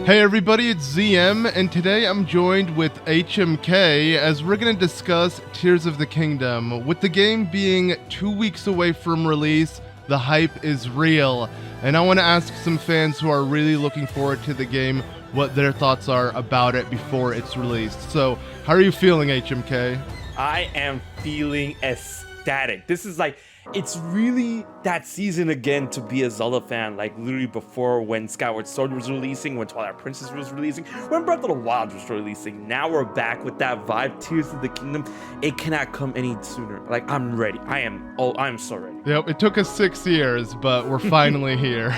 Hey everybody, it's ZM, and today I'm joined with HMK as we're going to discuss Tears of the Kingdom. With the game being 2 weeks away from release, the hype is real, and I want to ask some fans who are really looking forward to the game what their thoughts are about it before it's released. So, how are you feeling, HMK? I am feeling ecstatic. This is like, it's really that season again to be a Zelda fan, like literally before when Skyward Sword was releasing, when Twilight Princess was releasing, when Breath of the Wild was releasing. Now we're back with that vibe, Tears of the Kingdom. It cannot come any sooner. Like, I'm ready. I'm so ready. Yep, it took us 6 years, but we're finally here.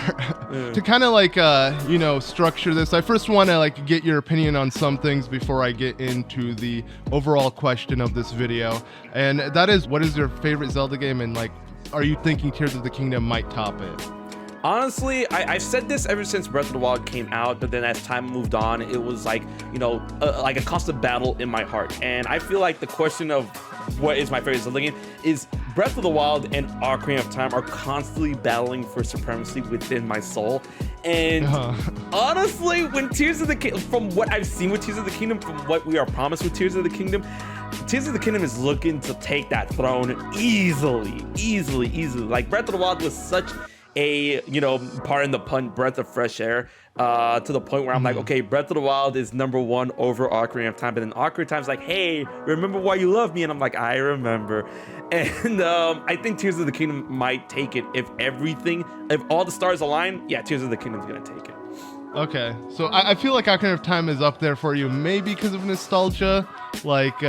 To kind of like, structure this, I first want to like get your opinion on some things before I get into the overall question of this video. And that is, what is your favorite Zelda game, and like, are you thinking Tears of the Kingdom might top it? Honestly, I've said this ever since Breath of the Wild came out, but then as time moved on, it was like, like a constant battle in my heart. And I feel like the question of what is my favorite Zelda game is Breath of the Wild and Ocarina of Time are constantly battling for supremacy within my soul. And honestly, when Tears of the Kingdom, from what I've seen with Tears of the Kingdom, from what we are promised with Tears of the Kingdom, Tears of the Kingdom is looking to take that throne easily. Like, Breath of the Wild was such a, pardon the pun, breath of fresh air, to the point where I'm like, okay, Breath of the Wild is ¡1 over Ocarina of Time, but then Ocarina of Time's like, hey, remember why you love me? And I'm like, I remember. And I think Tears of the Kingdom might take it if all the stars align. Yeah, Tears of the Kingdom's gonna take it. Okay, so I feel like Ocarina of Time is up there for you, maybe because of nostalgia. Like,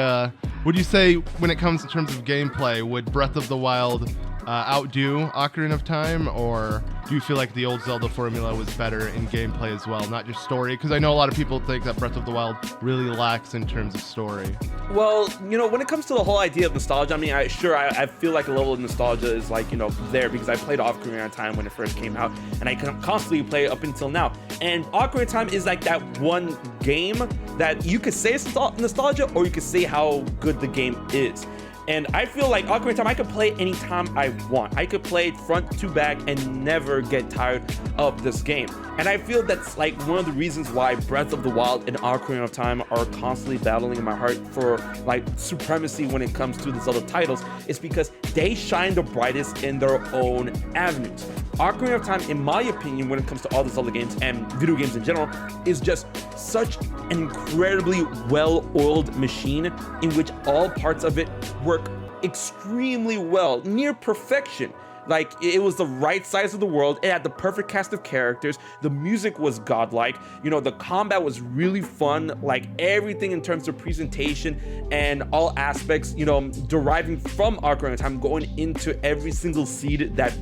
would you say when it comes in terms of gameplay, would Breath of the Wild outdo Ocarina of Time, or do you feel like the old Zelda formula was better in gameplay as well, not just story? Because I know a lot of people think that Breath of the Wild really lacks in terms of story. Well, when it comes to the whole idea of nostalgia, I mean, I feel like a level of nostalgia is like, there, because I played Ocarina of Time when it first came out, and I constantly play it up until now. And Ocarina of Time is like that one game that you could say it's nostalgia, or you could say how good the game is. And I feel like Ocarina of Time, I could play anytime I want. I could play it front to back and never get tired of this game. And I feel that's like one of the reasons why Breath of the Wild and Ocarina of Time are constantly battling in my heart for like supremacy when it comes to the Zelda titles, is because they shine the brightest in their own avenues. Ocarina of Time, in my opinion, when it comes to all the Zelda games and video games in general, is just such an incredibly well-oiled machine in which all parts of it work extremely well, near perfection. Like, it was the right size of the world, it had the perfect cast of characters, the music was godlike, the combat was really fun, like everything in terms of presentation and all aspects, deriving from Ocarina of Time, going into every single seed that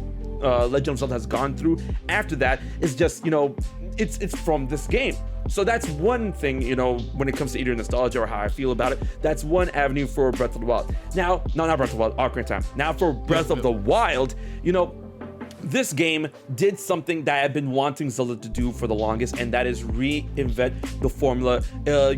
Legend of Zelda has gone through after that is just, it's from this game. So that's one thing, when it comes to either nostalgia or how I feel about it, that's one avenue for Breath of the Wild. Now, no, not Breath of the Wild, Ocarina of Time. Now for Breath of the Wild, this game did something that I've been wanting Zelda to do for the longest, and that is reinvent the formula.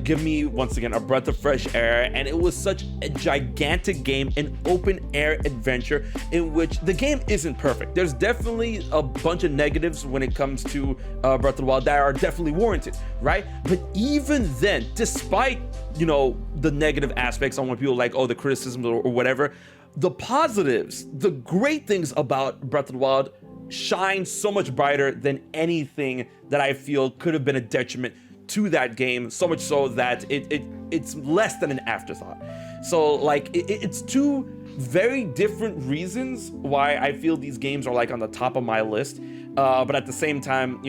Give me, once again, a breath of fresh air. And it was such a gigantic game, an open air adventure in which the game isn't perfect. There's definitely a bunch of negatives when it comes to Breath of the Wild that are definitely warranted, right? But even then, despite, the negative aspects on what people like, the criticisms or whatever, the positives, the great things about Breath of the Wild shine so much brighter than anything that I feel could have been a detriment to that game, so much so that it's less than an afterthought. So like, it's two very different reasons why I feel these games are like on the top of my list, but at the same time,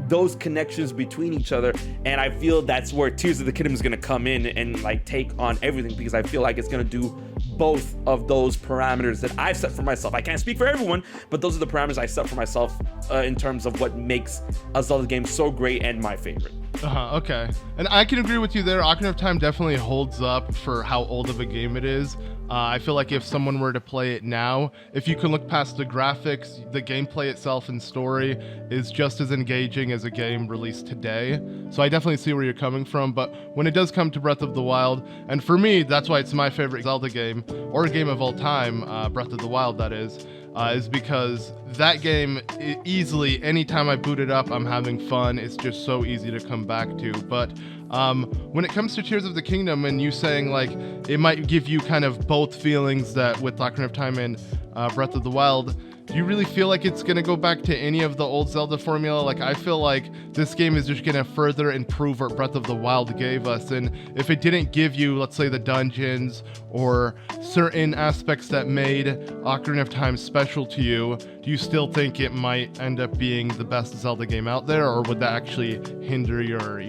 those connections between each other, and I feel that's where Tears of the Kingdom is going to come in and like take on everything, because I feel like it's going to do both of those parameters that I've set for myself. I can't speak for everyone, but those are the parameters I set for myself in terms of what makes a Zelda game so great and my favorite. Okay. And I can agree with you there. Ocarina of Time definitely holds up for how old of a game it is. I feel like if someone were to play it now, if you can look past the graphics, the gameplay itself and story is just as engaging as a game released today. So I definitely see where you're coming from. But when it does come to Breath of the Wild, and for me, that's why it's my favorite Zelda game, or game of all time, Breath of the Wild, that is. is because that game easily, anytime I boot it up, I'm having fun. It's just so easy to come back to. But when it comes to Tears of the Kingdom and you saying like it might give you kind of both feelings that with Ocarina of Time and Breath of the Wild, do you really feel like it's going to go back to any of the old Zelda formula? Like, I feel like this game is just going to further improve what Breath of the Wild gave us. And if it didn't give you, let's say, the dungeons or certain aspects that made Ocarina of Time special to you, do you still think it might end up being the best Zelda game out there? Or would that actually hinder your,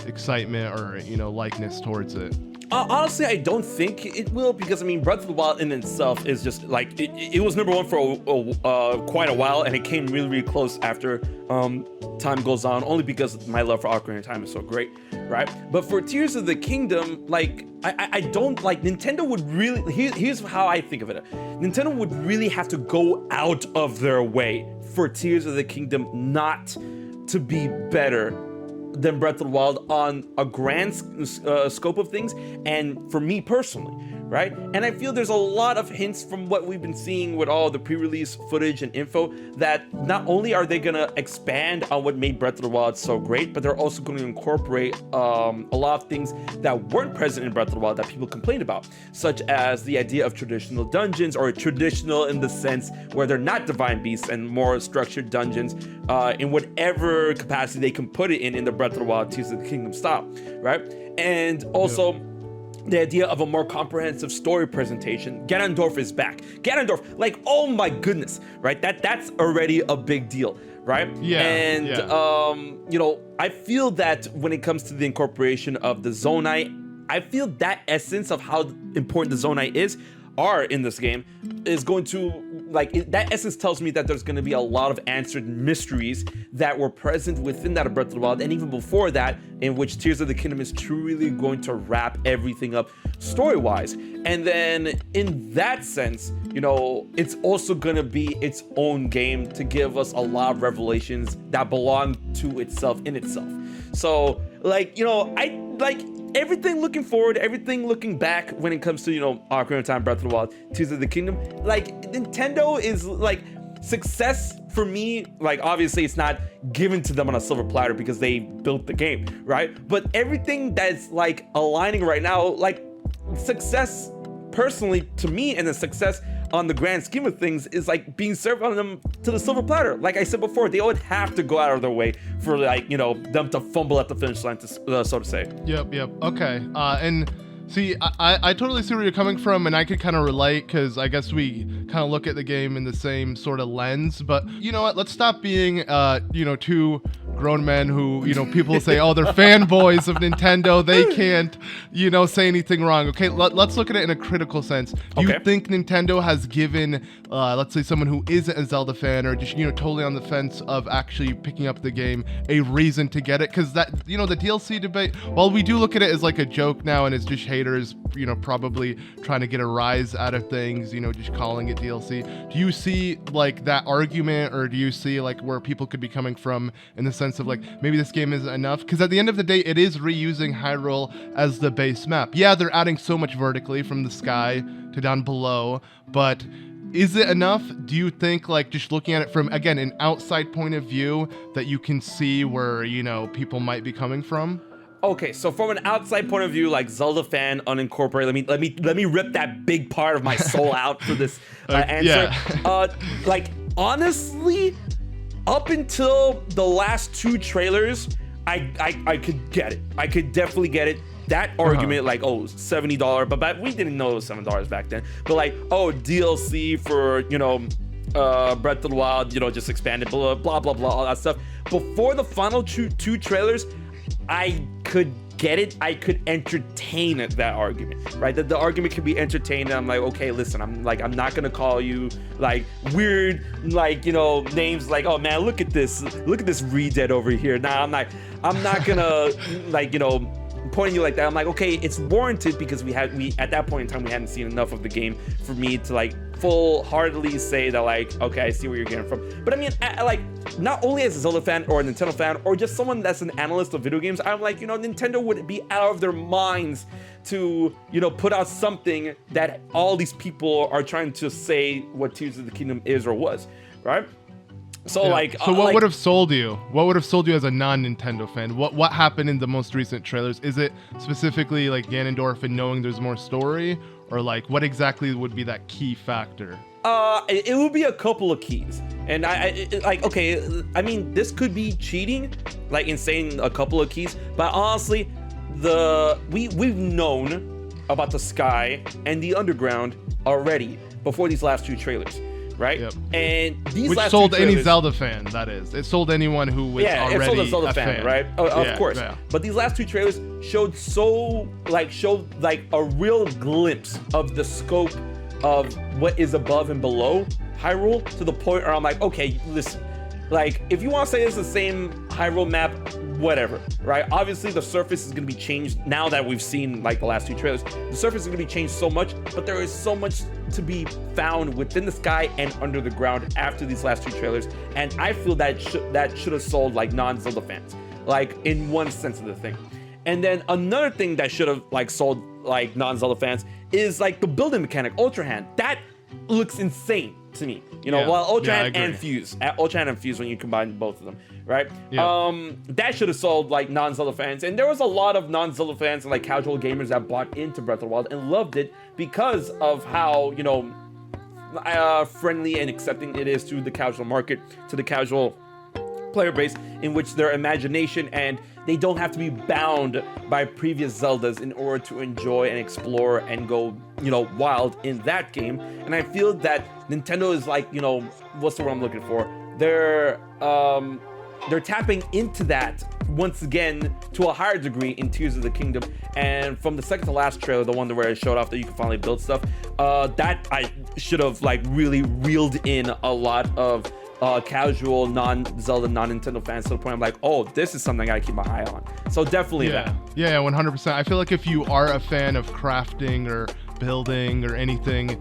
excitement or, likeness towards it? Honestly, I don't think it will, because I mean, Breath of the Wild in itself is just like it was number one for quite a while, and it came really, really close after time goes on, only because my love for Ocarina of Time is so great, right? But for Tears of the Kingdom, like I don't like Nintendo would really. Here's how I think of it: Nintendo would really have to go out of their way for Tears of the Kingdom not to be better than Breath of the Wild on a grand scope of things, and for me personally, right? And I feel there's a lot of hints from what we've been seeing with all the pre-release footage and info that not only are they gonna expand on what made Breath of the Wild so great, but they're also going to incorporate a lot of things that weren't present in Breath of the Wild that people complained about, such as the idea of traditional dungeons, or traditional in the sense where they're not divine beasts and more structured dungeons in whatever capacity they can put it in the Breath of the Wild Tears of the Kingdom style, right? And also the idea of a more comprehensive story presentation. Ganondorf is back. Ganondorf, like, oh my goodness, right? That's already a big deal, right? Yeah. And yeah. I feel that when it comes to the incorporation of the Zonai, I feel that essence of how important the Zonai are in this game is going to, that essence tells me that there's going to be a lot of answered mysteries that were present within that of Breath of the Wild, and even before that, in which Tears of the Kingdom is truly going to wrap everything up story-wise. And then in that sense, it's also going to be its own game to give us a lot of revelations that belong to itself in itself. So, I like everything looking forward, everything looking back when it comes to, Ocarina of Time, Breath of the Wild, Tears of the Kingdom. Like, Nintendo is like success for me. Like, obviously it's not given to them on a silver platter because they built the game, right? But everything that's like aligning right now, like success personally to me, and the success on the grand scheme of things is like being served on them to the silver platter. Like I said before, they would have to go out of their way for them to fumble at the finish line, so to say. Yep. Okay. And see, I totally see where you're coming from, and I could kind of relate, because I guess we kind of look at the game in the same sort of lens. But you know what? Let's stop being, two grown men who, people say, oh, they're fanboys of Nintendo. They can't, say anything wrong. Okay, let's look at it in a critical sense. Do you think Nintendo has given, let's say, someone who isn't a Zelda fan or just, totally on the fence of actually picking up the game a reason to get it? Because that, the DLC debate, while we do look at it as like a joke now and it's just haters, probably trying to get a rise out of things, just calling it DLC. Do you see like that argument, or do you see like where people could be coming from in the sense of like maybe this game isn't enough? Because at the end of the day, it is reusing Hyrule as the base map. Yeah, they're adding so much vertically from the sky to down below, but is it enough? Do you think, like, just looking at it from, again, an outside point of view, that you can see where, people might be coming from? Okay, so from an outside point of view, like Zelda fan, unincorporated, let me rip that big part of my soul out for this answer. Yeah. Honestly, up until the last two trailers, I could get it. I could definitely get it. That argument, $70, but we didn't know it was $7 back then. But DLC for, Breath of the Wild, just expanded, blah, blah, blah, all that stuff. Before the final two trailers, I could get it. I could entertain that argument, right? That the argument could be entertained. I'm like, okay, listen, I'm not gonna call you weird, names like, oh man, look at this Redead over here. Nah, I'm not gonna pointing you like that. I'm like, okay, it's warranted because we at that point in time we hadn't seen enough of the game for me to full-heartedly say that, like, okay, I see where you're getting from. But I mean, like, not only as a Zelda fan or a Nintendo fan or just someone that's an analyst of video games, I'm like, Nintendo would be out of their minds to, put out something that all these people are trying to say what Tears of the Kingdom is or was, right? So So what would have sold you? What would have sold you as a non-Nintendo fan? What happened in the most recent trailers? Is it specifically like Ganondorf and knowing there's more story, or like what exactly would be that key factor? It would be a couple of keys, and I mean, this could be cheating, like in saying a couple of keys, but honestly, we've known about the sky and the underground already before these last two trailers. Right? Yep. And these Which last sold two trailers, any Zelda fan, that is. It sold anyone who was already it sold a Zelda a fan, right? Of course. Yeah. But these last two trailers showed a real glimpse of the scope of what is above and below Hyrule, to the point where I'm like, okay, listen, like, if you want to say it's the same Hyrule map, whatever, right? Obviously, the surface is going to be changed now that we've seen, like, the last two trailers. The surface is going to be changed so much, but there is so much to be found within the sky and under the ground after these last two trailers, and I feel that should have sold, like, non-Zelda fans, like, in one sense of the thing. And then another thing that should have, like, sold, like, non-Zelda fans is, like, the building mechanic, Ultra Hand. That looks insane to me, while Ultra Hand and Fuse, when you combine both of them, right? Yeah. That should have sold, like, non-Zelda fans, and there was a lot of non-Zelda fans and, like, casual gamers that bought into Breath of the Wild and loved it because of how, friendly and accepting it is to the casual market, to the casual player base, in which their imagination, and they don't have to be bound by previous Zeldas in order to enjoy and explore and go, wild in that game. And I feel that Nintendo is like, what's the word I'm looking for? They're tapping into that once again to a higher degree in Tears of the Kingdom. And from the second to last trailer, the one where it showed off that you can finally build stuff, that I should have, like, really reeled in a lot of casual non-Zelda, non-Nintendo fans, to the point I'm like, oh, this is something I gotta keep my eye on. So definitely that. Yeah, 100%. I feel like if you are a fan of crafting or building or anything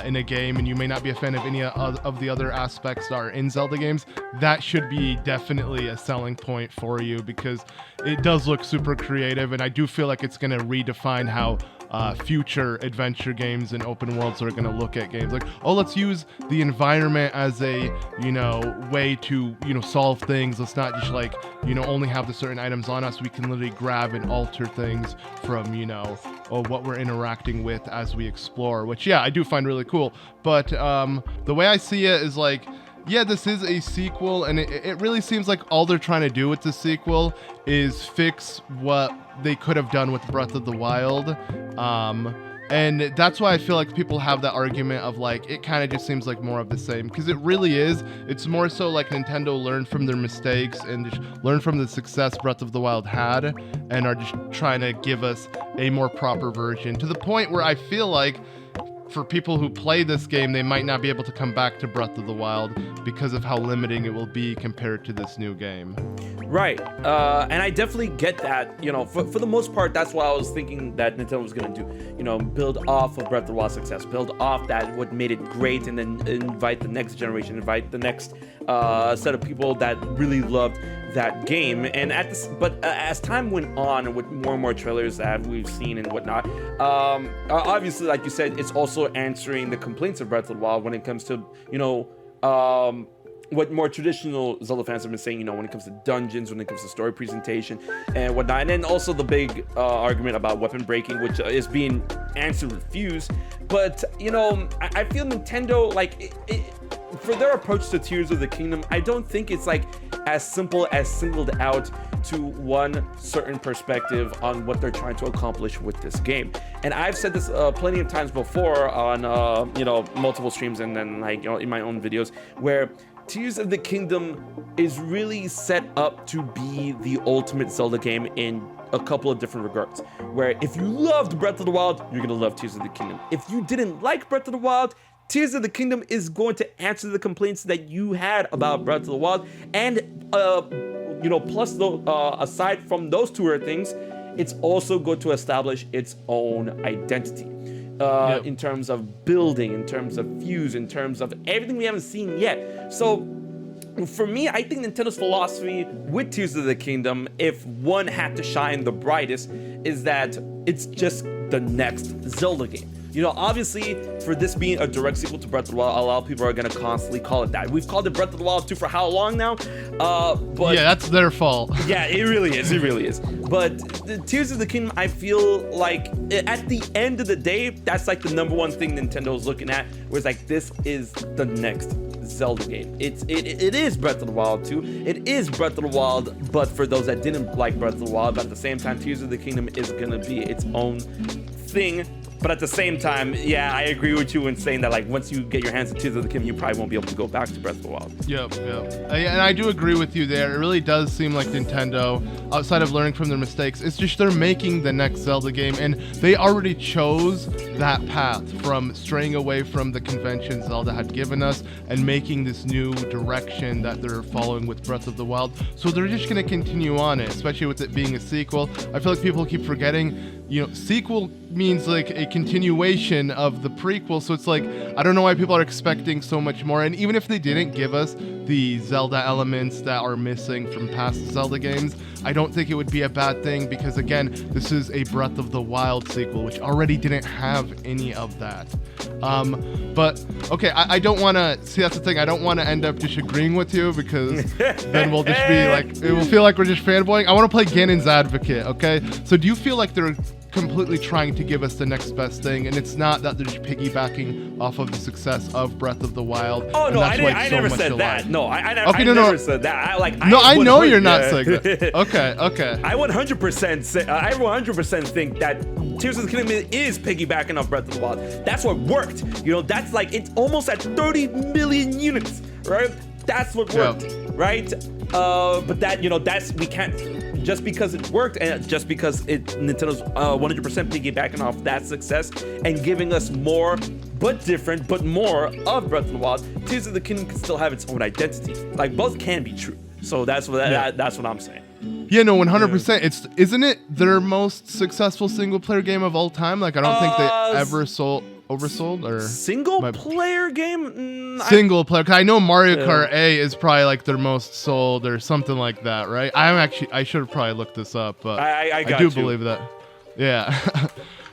in a game, and you may not be a fan of any of the other aspects that are in Zelda games, that should be definitely a selling point for you, because it does look super creative, and I do feel like it's going to redefine how future adventure games and open worlds are going to look at games. Like, oh, let's use the environment as a, way to, solve things. Let's not just, like, only have the certain items on us. We can literally grab and alter things from, what we're interacting with as we explore, which, I do find really cool. But the way I see it is, like, this is a sequel, and it really seems like all they're trying to do with the sequel is fix what they could have done with Breath of the Wild. And that's why I feel like people have that argument of, like, it kind of just seems like more of the same, because it really is. It's more so like Nintendo learned from their mistakes and just learned from the success Breath of the Wild had, and are just trying to give us a more proper version, to the point where I feel like for people who play this game, they might not be able to come back to Breath of the Wild because of how limiting it will be compared to this new game. Right. And I definitely get that. For the most part, that's what I was thinking that Nintendo was going to do. Build off of Breath of the Wild success, build off that, what made it great, and then invite the next generation, invite the next set of people that really loved that game. And but as time went on, and with more and more trailers that we've seen and whatnot, obviously, like you said, it's also answering the complaints of Breath of the Wild when it comes to, what more traditional Zelda fans have been saying, when it comes to dungeons, when it comes to story presentation and whatnot. And then also the big argument about weapon breaking, which is being answered with Fuse. But, I feel Nintendo, like, for their approach to Tears of the Kingdom, I don't think it's, like, as simple as singled out to one certain perspective on what they're trying to accomplish with this game. And I've said this plenty of times before on, multiple streams, and then, like, in my own videos, where Tears of the Kingdom is really set up to be the ultimate Zelda game in a couple of different regards. Where if you loved Breath of the Wild, you're going to love Tears of the Kingdom. If you didn't like Breath of the Wild, Tears of the Kingdom is going to answer the complaints that you had about Breath of the Wild. And, plus, aside from those two things, it's also going to establish its own identity. in terms of building, in terms of fuse, in terms of everything we haven't seen yet. So for me, I think Nintendo's philosophy with Tears of the Kingdom, if one had to shine the brightest, is that it's just the next Zelda game. You know, obviously, for this being a direct sequel to Breath of the Wild, a lot of people are going to constantly call it that. We've called it Breath of the Wild 2 for how long now? But yeah, that's their fault. Yeah, it really is. It really is. But the Tears of the Kingdom, I feel like at the end of the day, that's like the number one thing Nintendo's looking at, where it's like, this is the next Zelda game. It is Breath of the Wild 2. It is Breath of the Wild, but for those that didn't like Breath of the Wild, but at the same time, Tears of the Kingdom is going to be its own thing. But at the same time, yeah, I agree with you in saying that, like, once you get your hands on Tears of the Kingdom, you probably won't be able to go back to Breath of the Wild. Yep. And I do agree with you there. It really does seem like Nintendo, outside of learning from their mistakes, it's just they're making the next Zelda game, and they already chose that path from straying away from the convention Zelda had given us and making this new direction that they're following with Breath of the Wild. So they're just going to continue on it, especially with it being a sequel. I feel like people keep forgetting, you know, sequel means like a continuation of the prequel, so it's like, I don't know why people are expecting so much more. And even if they didn't give us the Zelda elements that are missing from past Zelda games, I don't think it would be a bad thing, because again, this is a Breath of the Wild sequel, which already didn't have any of that. But okay, I don't want to see, that's the thing, I don't want to end up just agreeing with you, because then we'll just be like, it will feel like we're just fanboying. I want to play Ganon's advocate. Okay, so do you feel like they're completely trying to give us the next best thing, and it's not that they're just piggybacking off of the success of Breath of the Wild? Oh no, I never said that. No, I never said that. I know you're not saying that. Okay. I 100% say, I 100% think that Tears of the Kingdom is piggybacking off Breath of the Wild. That's what worked. You know, that's like, it's almost at 30 million units, right? That's what worked, right? But that, you know, that's, we can't, just because it worked and just because Nintendo's 100% piggybacking off that success and giving us more, but different, but more of Breath of the Wild, Tears of the Kingdom can still have its own identity. Like, both can be true. So that's what that's what I'm saying. Yeah, no, 100%. Isn't it their most successful single player game of all time? Like, I don't think they ever oversold or single player game. Single player. 'Cause I know Mario Kart 8 is probably like their most sold or something like that, right? I should have probably looked this up, but I do believe that. Yeah.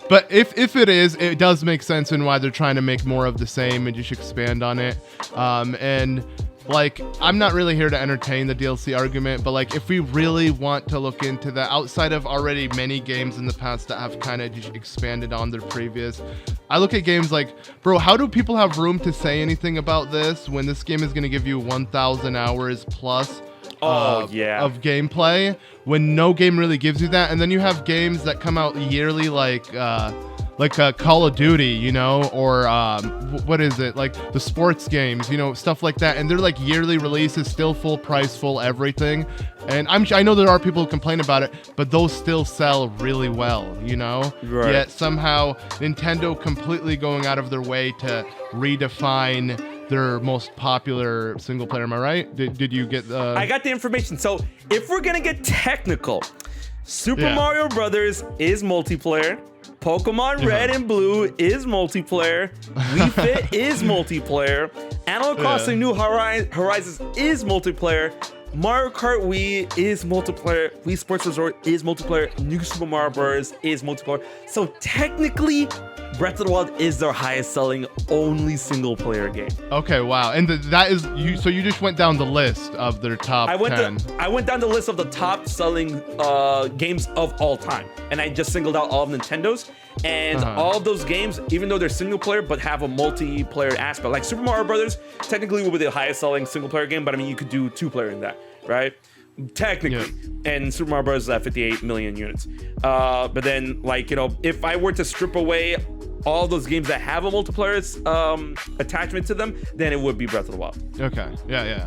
But if it is, it does make sense in why they're trying to make more of the same and just expand on it. And like, I'm not really here to entertain the DLC argument, but like, if we really want to look into that, outside of already many games in the past that have kind of just expanded on their previous, I look at games like, bro, how do people have room to say anything about this when this game is going to give you 1,000 hours plus of gameplay, when no game really gives you that? And then you have games that come out yearly, like Call of Duty, you know, or what is it, like the sports games, you know, stuff like that, and they're like yearly releases, still full price, full everything. And I know there are people who complain about it, but those still sell really well, you know. Right. Yet somehow Nintendo completely going out of their way to redefine their most popular single player. Am I right? Did you get I got the information. So if we're gonna get technical, Super Mario Brothers is multiplayer. Pokemon Red and Blue is multiplayer. Wii Fit is multiplayer. Animal Crossing New Horizons is multiplayer. Mario Kart Wii is multiplayer. Wii Sports Resort is multiplayer. New Super Mario Bros. Is multiplayer. So technically, Breath of the Wild is their highest selling only single player game. Okay, wow. And that is you. So you just went down the list of their top 10. I went down the list of the top selling games of all time, and I just singled out all of Nintendo's. And all of those games, even though they're single player but have a multiplayer aspect, like Super Mario Brothers, technically will be the highest selling single player game, but I mean, you could do 2-player in that, right? Technically. And Super Mario Bros. Is at 58 million units. But then, like, you know, if I were to strip away all those games that have a multiplayer attachment to them, then it would be Breath of the Wild. Okay, yeah.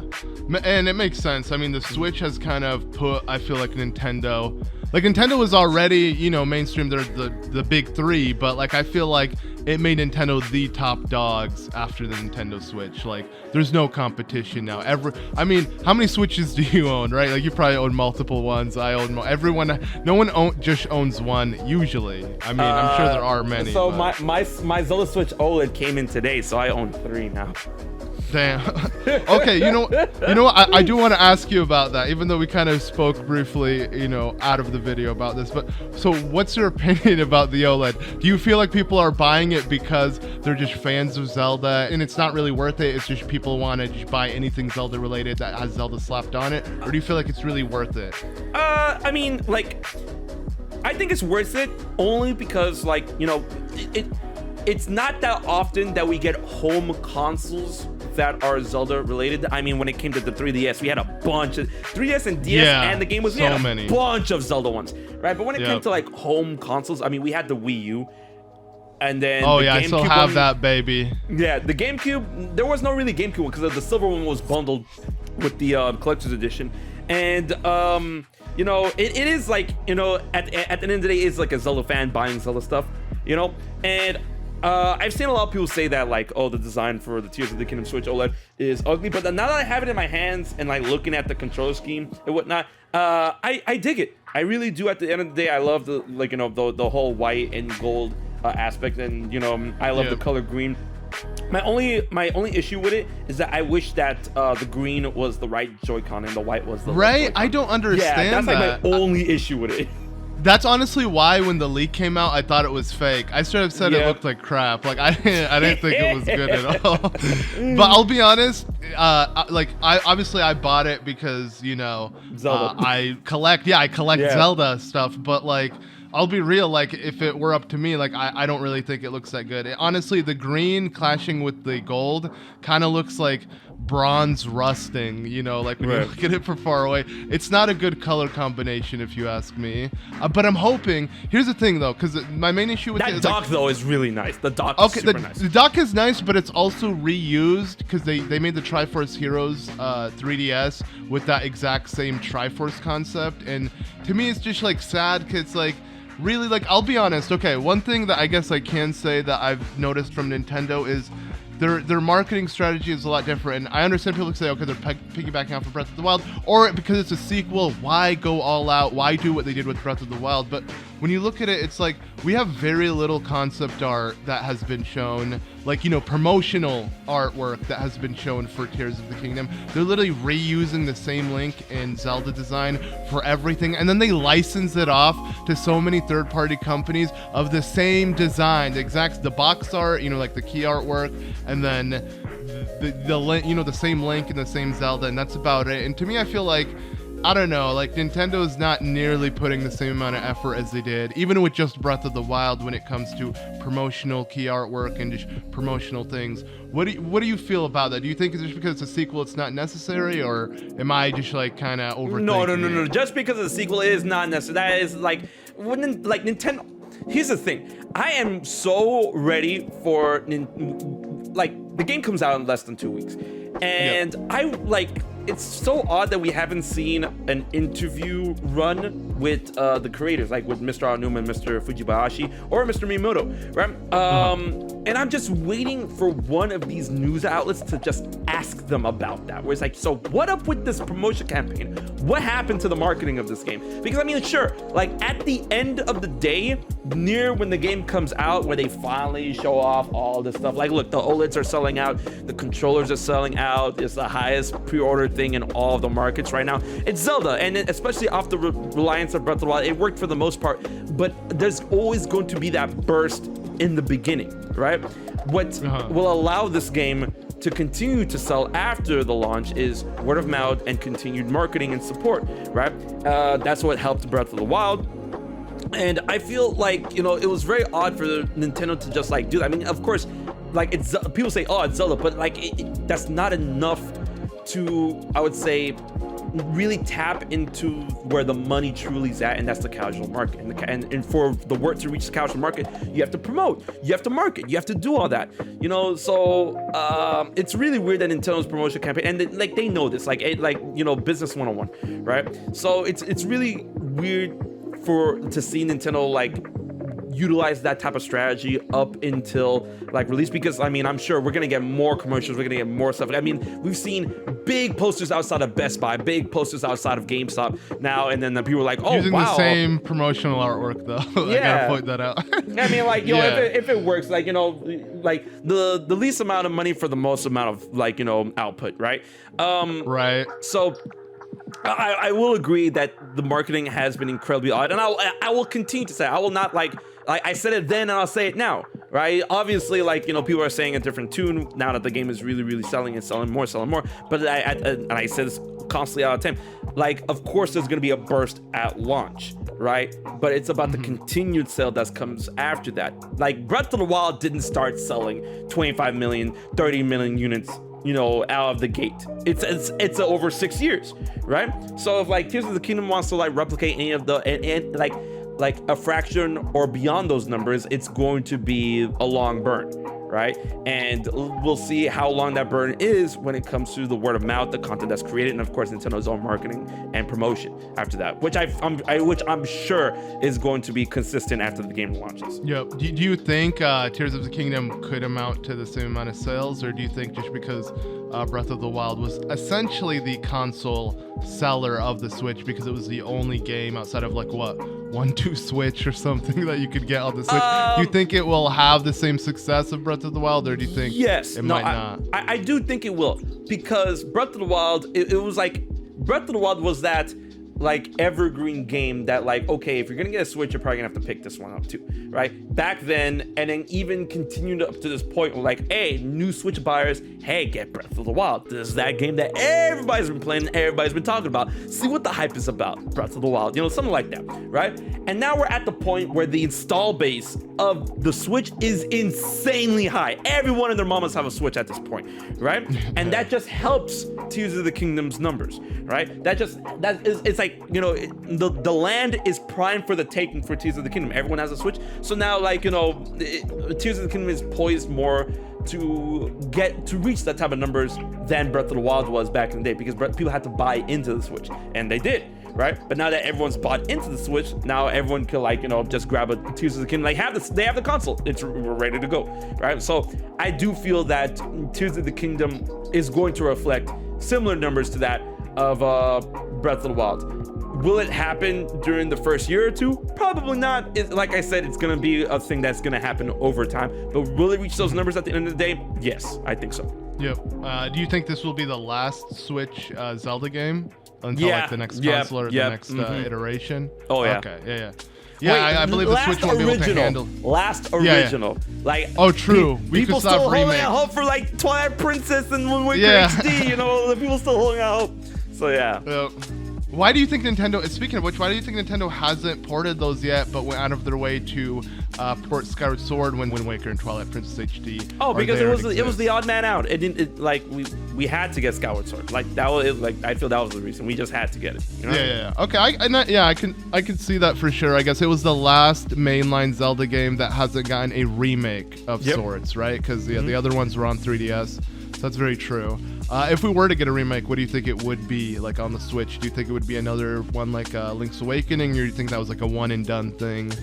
And it makes sense. I mean, the Switch has kind of put, I feel like Nintendo was already, you know, mainstream. They're the big three, but like, I feel like it made Nintendo the top dogs after the Nintendo Switch. Like, there's no competition now. I mean, how many Switches do you own, right? Like, you probably own multiple ones. I own everyone. No one just owns one usually. I mean, I'm sure there are many. So but... my Zelda Switch OLED came in today, so I own 3 now. Damn. Okay, you know what? I do want to ask you about that, even though we kind of spoke briefly, out of the video about this. But so, what's your opinion about the OLED? Do you feel like people are buying it because they're just fans of Zelda, and it's not really worth it? It's just people want to just buy anything Zelda related that has Zelda slapped on it, or do you feel like it's really worth it? I mean, like, I think it's worth it only because, like, it's not that often that we get home consoles that are Zelda related. I mean, when it came to the 3DS, we had a bunch of 3DS and DS, and the game was a bunch of Zelda ones, right? But when it came to like home consoles, I mean, we had the Wii U, and then I still have that baby. Yeah, the GameCube. There was no really GameCube one because the silver one was bundled with the collector's edition, and it is like at the end of the day, it's like a Zelda fan buying Zelda stuff, and. I've seen a lot of people say that, like, oh, the design for the Tears of the Kingdom Switch OLED is ugly, but now that I have it in my hands and like looking at the controller scheme and whatnot, I dig it. I really do. At the end of the day, I love the the whole white and gold aspect, and I love the color green. My only issue with it is that I wish that the green was the right Joy-Con and the white was the left Joy-Con. I don't understand. Yeah, that's like my only issue with it. That's honestly why when the leak came out, I thought it was fake. I straight up said it looked like crap. Like I didn't think it was good at all. But I'll be honest, I bought it because Zelda. I collect Zelda stuff. But like, I'll be real. Like, if it were up to me, like I don't really think it looks that good. Honestly, the green clashing with the gold kind of looks like bronze rusting, like when you look at it from far away. It's not a good color combination, if you ask me. But I'm hoping. Here's the thing, though, because my main issue with that dock though is really nice. The dock is super nice. The dock is nice, but it's also reused because they made the Triforce Heroes 3DS with that exact same Triforce concept, and to me, it's just like sad because like. Really, like, I'll be honest. Okay, one thing that I guess I can say that I've noticed from Nintendo is their marketing strategy is a lot different. And I understand people say, okay, they're piggybacking off of Breath of the Wild, or because it's a sequel, why go all out? Why do what they did with Breath of the Wild? But when you look at it, it's like we have very little concept art that has been shown, like, promotional artwork that has been shown for Tears of the Kingdom. They're literally reusing the same Link and Zelda design for everything, and then they license it off to so many third-party companies of the same design, the box art, like the key artwork, and then the same Link and the same Zelda, and that's about it. And to me, I feel like, I don't know, like Nintendo's not nearly putting the same amount of effort as they did, even with just Breath of the Wild when it comes to promotional key artwork and just promotional things. What do you feel about that? Do you think it's just because it's a sequel it's not necessary, or am I just like kind of overthinking it? No. Just because the sequel is not necessary. That is like Nintendo. Here's the thing. I am so ready for the game comes out in less than 2 weeks, and it's so odd that we haven't seen an interview run with the creators, like with Mr. Aonuma and Mr. Fujibayashi or Mr. Miyamoto, right? And I'm just waiting for one of these news outlets to just ask them about that, where it's like, so what up with this promotion campaign? What happened to the marketing of this game? Because I mean, sure, like at the end of the day, near when the game comes out, where they finally show off all this stuff, like look, the OLEDs are selling out, the controllers are selling out, it's the highest pre-order thing in all of the markets right now. It's Zelda, and especially off the reliance of Breath of the Wild, it worked for the most part, but there's always going to be that burst in the beginning, right? What will allow this game to continue to sell after the launch is word of mouth and continued marketing and support, right? That's what helped Breath of the Wild. And I feel like, it was very odd for Nintendo to just like do that. I mean, of course, like people say, oh, it's Zelda, but like that's not enough to, I would say, really tap into where the money truly is at, and that's the casual market. And for the word to reach the casual market, you have to promote, you have to market, you have to do all that, so it's really weird that Nintendo's promotion campaign, and they know this, business 101, right? So it's really weird to see Nintendo utilize that type of strategy up until like release, because I mean, I'm sure we're gonna get more commercials, we're gonna get more stuff. I mean, we've seen big posters outside of Best Buy, big posters outside of GameStop now, and then the people are like, oh, using wow. the same promotional artwork though. I gotta point that out. I mean, like, you know, if it works, like, you know, like the least amount of money for the most amount of, like, you know, output, right? Right. So I will agree that the marketing has been incredibly odd, and I will continue to say, I will not, like I said it then and I'll say it now, right? Obviously, like, you know, people are saying a different tune now that the game is really, really selling and selling more, but I say this constantly all the time, like, of course there's gonna be a burst at launch, right? But it's about the continued sale that comes after that. Like, Breath of the Wild didn't start selling 25 million, 30 million units, you know, out of the gate. It's over 6 years, right? So if like Tears of the Kingdom wants to like replicate any of the and like a fraction or beyond those numbers, it's going to be a long burn, right? And we'll see how long that burn is when it comes to the word of mouth, the content that's created, and of course Nintendo's own marketing and promotion after that, which I'm sure is going to be consistent after the game launches. Yep. Do you think Tears of the Kingdom could amount to the same amount of sales, or do you think just because Breath of the Wild was essentially the console seller of the Switch because it was the only game outside of like what 1-2 Switch or something that you could get on the Switch, do you think it will have the same success of Breath of the Wild, or do you think it might not? I do think it will, because Breath of the Wild, it was like Breath of the Wild was that like evergreen game that like, okay, if you're gonna get a Switch, you're probably gonna have to pick this one up too, right? Back then, and then even continued up to this point where like, hey, new Switch buyers, hey, get Breath of the Wild. This is that game that everybody's been playing, everybody's been talking about. See what the hype is about, Breath of the Wild, you know, something like that, right? And now we're at the point where the install base of the Switch is insanely high. Everyone and their mamas have a Switch at this point, right? And that just helps Tears of the Kingdom's numbers, right? It's like, you know, the land is primed for the taking for Tears of the Kingdom. Everyone has a Switch, so now, like, you know, Tears of the Kingdom is poised more to reach that type of numbers than Breath of the Wild was back in the day, because people had to buy into the Switch, and they did, right? But now that everyone's bought into the Switch, now everyone can, like, you know, just grab a Tears of the Kingdom, like they have the console, we're ready to go, right? So I do feel that Tears of the Kingdom is going to reflect similar numbers to that of Breath of the Wild. Will it happen during the first year or two? Probably not. Like I said, it's gonna be a thing that's gonna happen over time. But will it reach those numbers at the end of the day? Yes, I think so. Yep. Do you think this will be the last Switch Zelda game until like the next console or the next iteration? Oh yeah. Okay. Yeah. Yeah, wait, I believe the Switch won't be able to handle. Last original. Like, oh, true. People still holding out hope for like Twilight Princess and Wind Waker HD. You know, the people still holding out hope. So yeah. Yep. Why do you think Nintendo, speaking of which, why do you think Nintendo hasn't ported those yet, but went out of their way to port Skyward Sword, Wind Waker, and Twilight Princess HD? Oh, because it was the odd man out. It didn't like we had to get Skyward Sword. Like that was like I feel that was the reason we just had to get it. You know? Yeah. Okay, I can see that for sure. I guess it was the last mainline Zelda game that hasn't gotten a remake of sorts, right? Because the other ones were on 3DS. So that's very true. If we were to get a remake, what do you think it would be like on the Switch? Do you think it would be another one like Link's Awakening, or do you think that was like a one and done thing?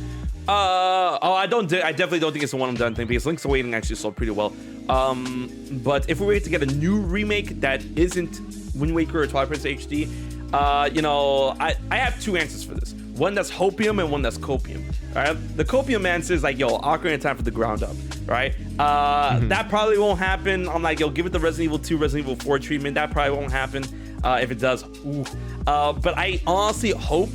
I definitely don't think it's a one and done thing, because Link's Awakening actually sold pretty well. But if we were to get a new remake that isn't Wind Waker or Twilight Princess HD, you know, I have two answers for this. One that's hopium and one that's copium. All right, the copium answer is like, yo, Ocarina of Time for the ground up, right? That probably won't happen. I'm like, yo, give it the Resident Evil 2, Resident Evil 4 treatment. That probably won't happen. If it does, ooh. But I honestly hope,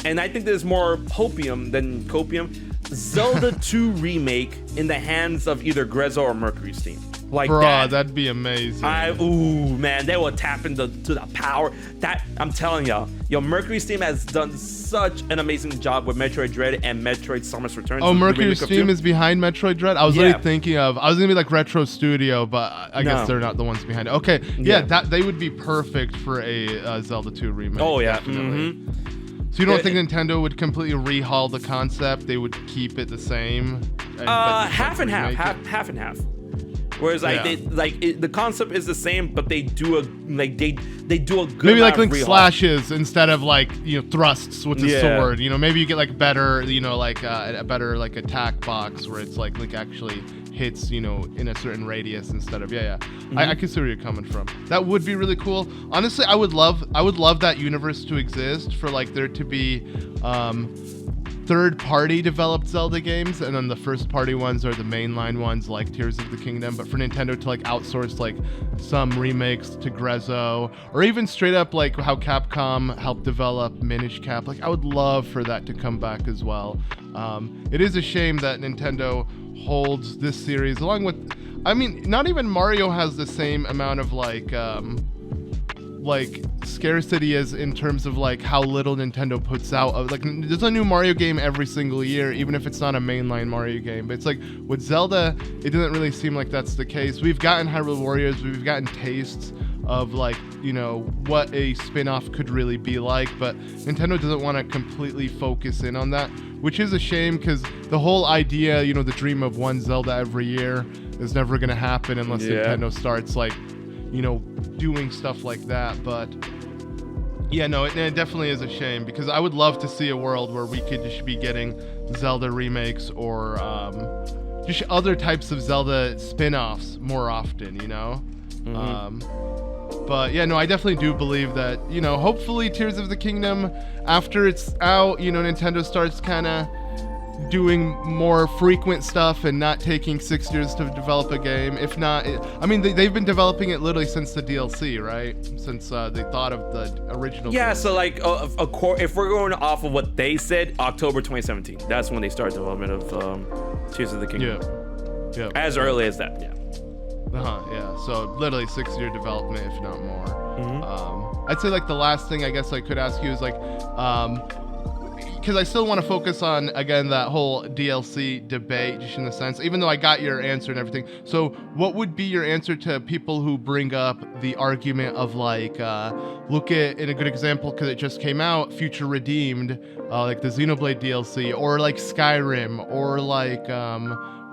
and I think there's more hopium than copium, Zelda 2 remake in the hands of either Grezzo or Mercury Steam. Like that'd be amazing. Ooh, man, they will tap into the power. That I'm telling y'all, Mercury Steam has done such an amazing job with Metroid Dread and Metroid Samus Returns. Oh, Mercury Steam is behind Metroid Dread? I was really thinking of, I was gonna be like Retro Studio, but I guess they're not the ones behind it. Okay, that they would be perfect for a Zelda 2 remake. Oh yeah. So you don't think Nintendo would completely rehaul the concept? They would keep it the same? Half and half. Whereas like the concept is the same, but they do a they do a good maybe like amount of Link rehaul. slashes instead of like thrusts with the Yeah. sword. Maybe you get like better like a better like attack box where it's like Link actually hits in a certain radius instead of I can see where you're coming from. That would be really cool. Honestly, I would love that universe to exist, for like there to be third-party developed Zelda games, and then the first-party ones are the mainline ones like Tears of the Kingdom, but for Nintendo to like outsource like some remakes to Grezzo, or even straight up like how Capcom helped develop Minish Cap. Like I would love for that to come back as well. It is a shame that Nintendo holds this series along with, I mean, not even Mario has the same amount of like scarcity as in terms of like how little Nintendo puts out. Like there's a new Mario game every single year, even if it's not a mainline Mario game. But it's like with Zelda, it doesn't really seem like that's the case. We've gotten Hyrule Warriors, we've gotten tastes of like what a spin-off could really be like, but Nintendo doesn't want to completely focus in on that, which is a shame, because the whole idea, the dream of one Zelda every year is never going to happen unless Nintendo starts like doing stuff like that. But yeah, no, it definitely is a shame, because I would love to see a world where we could just be getting Zelda remakes or just other types of Zelda spin-offs more often, But yeah, no, I definitely do believe that, hopefully Tears of the Kingdom, after it's out, Nintendo starts kind of doing more frequent stuff and not taking 6 years to develop a game. If not, they've been developing it literally since the DLC, right? Since they thought of the original. Yeah, game. so like, if we're going off of what they said, October 2017, that's when they started development of Tears of the Kingdom. Yeah. As early as that, yeah. Yeah. So literally 6-year development, if not more. I'd say like the last thing I guess I could ask you is like, because I still want to focus on, again, that whole DLC debate, just in the sense, even though I got your answer and everything. So what would be your answer to people who bring up the argument of like, look at, in a good example, because it just came out, Future Redeemed, like the Xenoblade DLC, or like Skyrim, or like,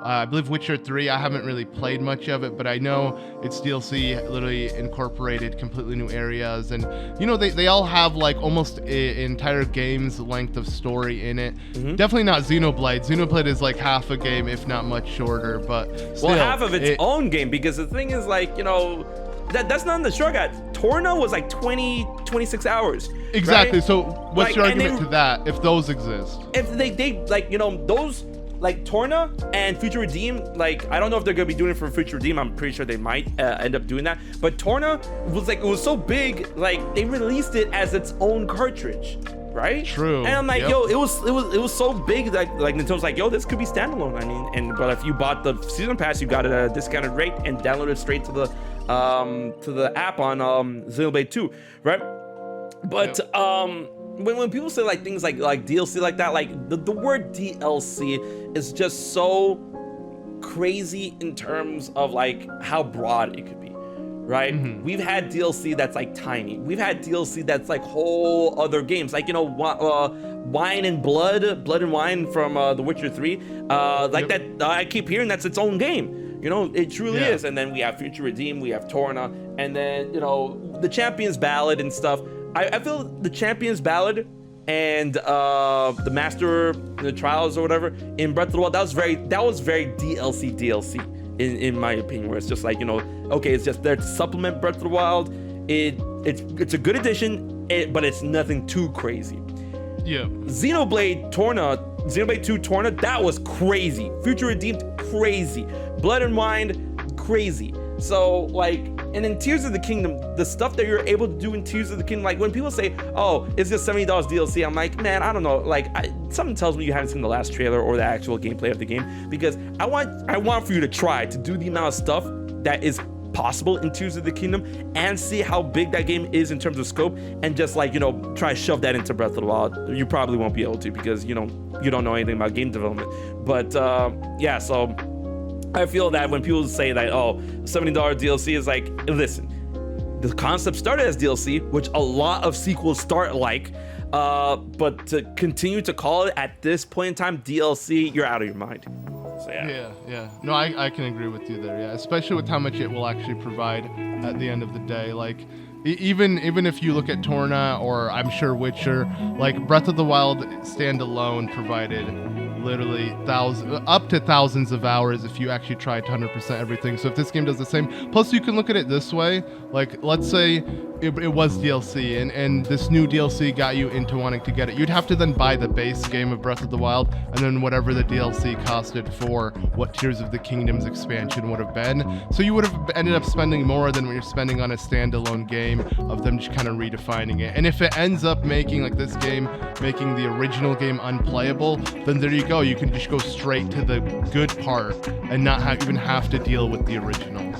I believe Witcher 3. I haven't really played much of it, but I know its DLC literally incorporated completely new areas, and they all have like almost an entire game's length of story in it. Definitely not Xenoblade. Xenoblade is like half a game, if not much shorter, but still, half of its own game, because the thing is like, that's not in the shortcut. Torna was like 26 hours. Exactly. Right? So what's your argument to that, if those exist? If they like, those, like Torna and Future Redeem, like I don't know if they're gonna be doing it for Future Redeem. I'm pretty sure they might end up doing that. But Torna was like, it was so big, like they released it as its own cartridge, right? True. And I'm like, yo, it was so big that like Nintendo's like, yo, this could be standalone. I mean, but if you bought the season pass, you got it at a discounted rate and downloaded straight to the app on Xenoblade 2, right? But when people say like things like DLC like that, like the word DLC is just so crazy in terms of like how broad it could be, right? We've had DLC that's like tiny. We've had DLC that's like whole other games, like Wine and Blood and Wine from The Witcher 3, that I keep hearing that's its own game. It truly is. And then we have Future Redeem, we have Torna, and then the Champion's Ballad and stuff. I feel the Champion's Ballad and the Master, the Trials or whatever in Breath of the Wild, that was very DLC in my opinion, where it's just like, okay, it's just there to supplement Breath of the Wild. It's a good addition, but it's nothing too crazy. Yeah. Xenoblade 2 Torna, that was crazy. Future Redeemed, crazy. Blood and Wine, crazy. So like, and in Tears of the Kingdom, the stuff that you're able to do in Tears of the Kingdom, like when people say, oh, it's just $70 DLC, I'm like, man, I don't know. Like something tells me you haven't seen the last trailer or the actual gameplay of the game, because I want for you to try to do the amount of stuff that is possible in Tears of the Kingdom and see how big that game is in terms of scope, and just like, try to shove that into Breath of the Wild. You probably won't be able to, because you don't know anything about game development. But yeah, so I feel that when people say that, oh, $70 DLC is like, listen, the concept started as DLC, which a lot of sequels start like, but to continue to call it at this point in time DLC, you're out of your mind. So yeah. Yeah. No, I can agree with you there. Yeah, especially with how much it will actually provide at the end of the day. Like, even if you look at Torna or I'm sure Witcher, like Breath of the Wild standalone provided literally up to thousands of hours if you actually tried to 100% everything. So if this game does the same, plus you can look at it this way, like let's say it was DLC and this new DLC got you into wanting to get it, you'd have to then buy the base game of Breath of the Wild and then whatever the DLC costed for what Tears of the Kingdom's expansion would have been. So you would have ended up spending more than what you're spending on a standalone game of them just kind of redefining it. And if it ends up making like this game, making the original game unplayable, then there you go. You can just go straight to the good part and not even have to deal with the original.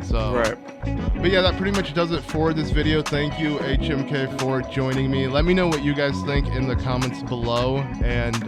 So, right. But yeah, that pretty much does it for this video. Thank you, HMK, for joining me. Let me know what you guys think in the comments below. And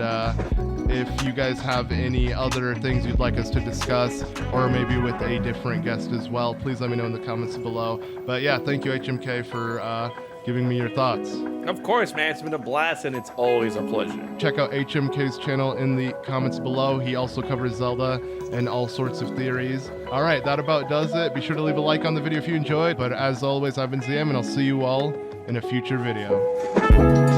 if you guys have any other things you'd like us to discuss, or maybe with a different guest as well, please let me know in the comments below. But yeah, thank you, HMK, for giving me your thoughts. Of course, man. It's been a blast, and it's always a pleasure. Check out HMK's channel in the comments below. He also covers Zelda and all sorts of theories. All right, that about does it. Be sure to leave a like on the video if you enjoyed. But as always, I've been ZM, and I'll see you all in a future video.